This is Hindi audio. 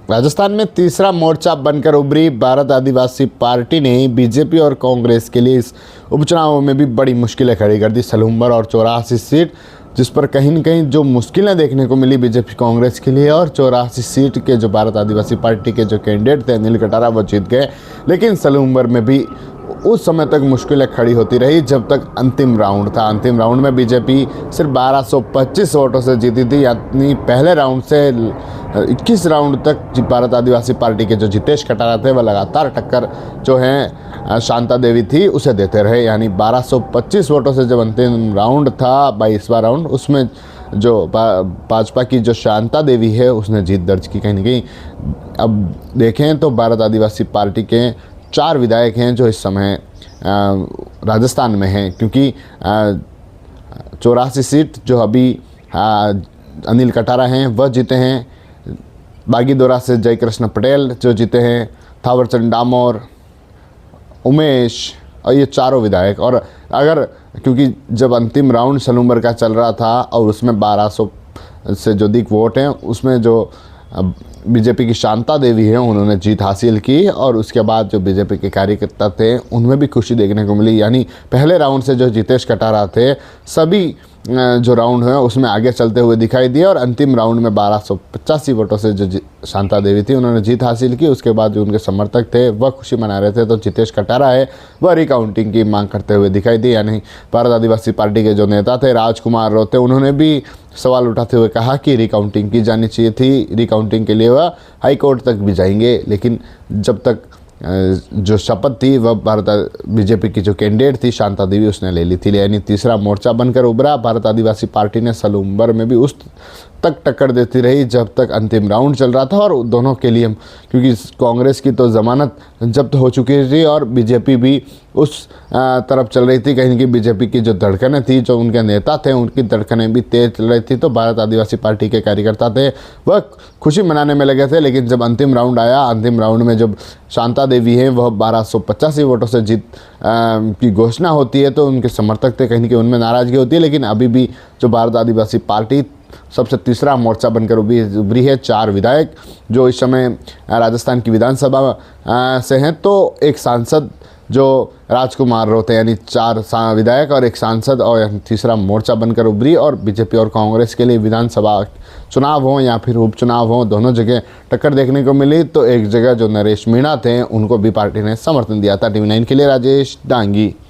राजस्थान में तीसरा मोर्चा बनकर उभरी भारत आदिवासी पार्टी ने बीजेपी और कांग्रेस के लिए इस उपचुनाव में भी बड़ी मुश्किलें खड़ी कर दी। सलूम्बर और 84 सीट, जिस पर कहीं न कहीं जो मुश्किलें देखने को मिली बीजेपी कांग्रेस के लिए, और 84 सीट के जो भारत आदिवासी पार्टी के जो कैंडिडेट थे अनिल कटारा, वो जीत गए। लेकिन सलूम्बर में भी उस समय तक मुश्किलें खड़ी होती रही जब तक अंतिम राउंड था। अंतिम राउंड में बीजेपी सिर्फ 1225 वोटों से जीती थी, यानी पहले राउंड से 21 राउंड तक भारत आदिवासी पार्टी के जो जितेश कटारा थे वह लगातार टक्कर जो है शांता देवी थी उसे देते रहे। यानी 1225 वोटों से जब अंतिम राउंड था, 22वां राउंड, उसमें जो भाजपा की जो शांता देवी है उसने जीत दर्ज की। कहीं ना कहीं अब देखें तो भारत आदिवासी पार्टी के 4 विधायक हैं जो इस समय राजस्थान में हैं, क्योंकि 84 सीट जो अभी अनिल कटारा हैं वह जीते हैं, बागीदोरा से जयकृष्ण पटेल जो जीते हैं, थावरचंद डामोर, उमेश, और ये चारों विधायक। और अगर क्योंकि जब अंतिम राउंड सलूम्बर का चल रहा था और उसमें 1200 से जो अधिक वोट हैं, उसमें जो बीजेपी की शांता देवी है उन्होंने जीत हासिल की, और उसके बाद जो बीजेपी के कार्यकर्ता थे उनमें भी खुशी देखने को मिली। यानी पहले राउंड से जो जितेश कटारा थे सभी जो राउंड है उसमें आगे चलते हुए दिखाई दिए, और अंतिम राउंड में 1285 वोटों से जो शांता देवी थी उन्होंने जीत हासिल की। उसके बाद जो उनके समर्थक थे वह खुशी मना रहे थे, तो जितेश कटारा है वह रिकाउंटिंग की मांग करते हुए दिखाई दी। यानी भारत आदिवासी पार्टी के जो नेता थे राजकुमार रोते, उन्होंने भी सवाल उठाते हुए कहा कि रिकाउंटिंग की जानी चाहिए थी। रिकाउंटिंग के लिए वह हाई कोर्ट तक भी जाएंगे, लेकिन जब तक जो शपथ थी वह बीजेपी की जो कैंडिडेट थी शांता देवी उसने ले ली थी। यानी तीसरा मोर्चा बनकर उभरा। भारत आदिवासी पार्टी ने सलूम्बर में भी उस तक टक्कर देती रही जब तक अंतिम राउंड चल रहा था, और दोनों के लिए क्योंकि कांग्रेस की तो जमानत जब्त हो चुकी थी और बीजेपी भी उस तरफ चल रही थी। कहीं कि बीजेपी की जो धड़कनें थी, जो उनके नेता थे उनकी धड़कनें भी तेज चल रही थी, तो भारत आदिवासी पार्टी के कार्यकर्ता थे वह खुशी मनाने में लगे थे। लेकिन जब अंतिम राउंड आया, अंतिम राउंड में जब शांता देवी हैं वह 1285 वोटों से जीत की घोषणा होती है, तो उनके समर्थक थे कहीं कि उनमें नाराज़गी होती है। लेकिन अभी भी जो भारत आदिवासी पार्टी सबसे तीसरा मोर्चा बनकर उभरी है। 4 विधायक जो इस समय राजस्थान की विधानसभा से हैं, तो एक सांसद जो राजकुमार रोते, यानी 4 विधायक और एक सांसद, और तीसरा मोर्चा बनकर उभरी। और बीजेपी और कांग्रेस के लिए विधानसभा चुनाव हो या फिर उपचुनाव हो, दोनों जगह टक्कर देखने को मिली। तो एक जगह जो नरेश मीणा थे उनको भी पार्टी ने समर्थन दिया था। TV9 के लिए राजेश डांगी।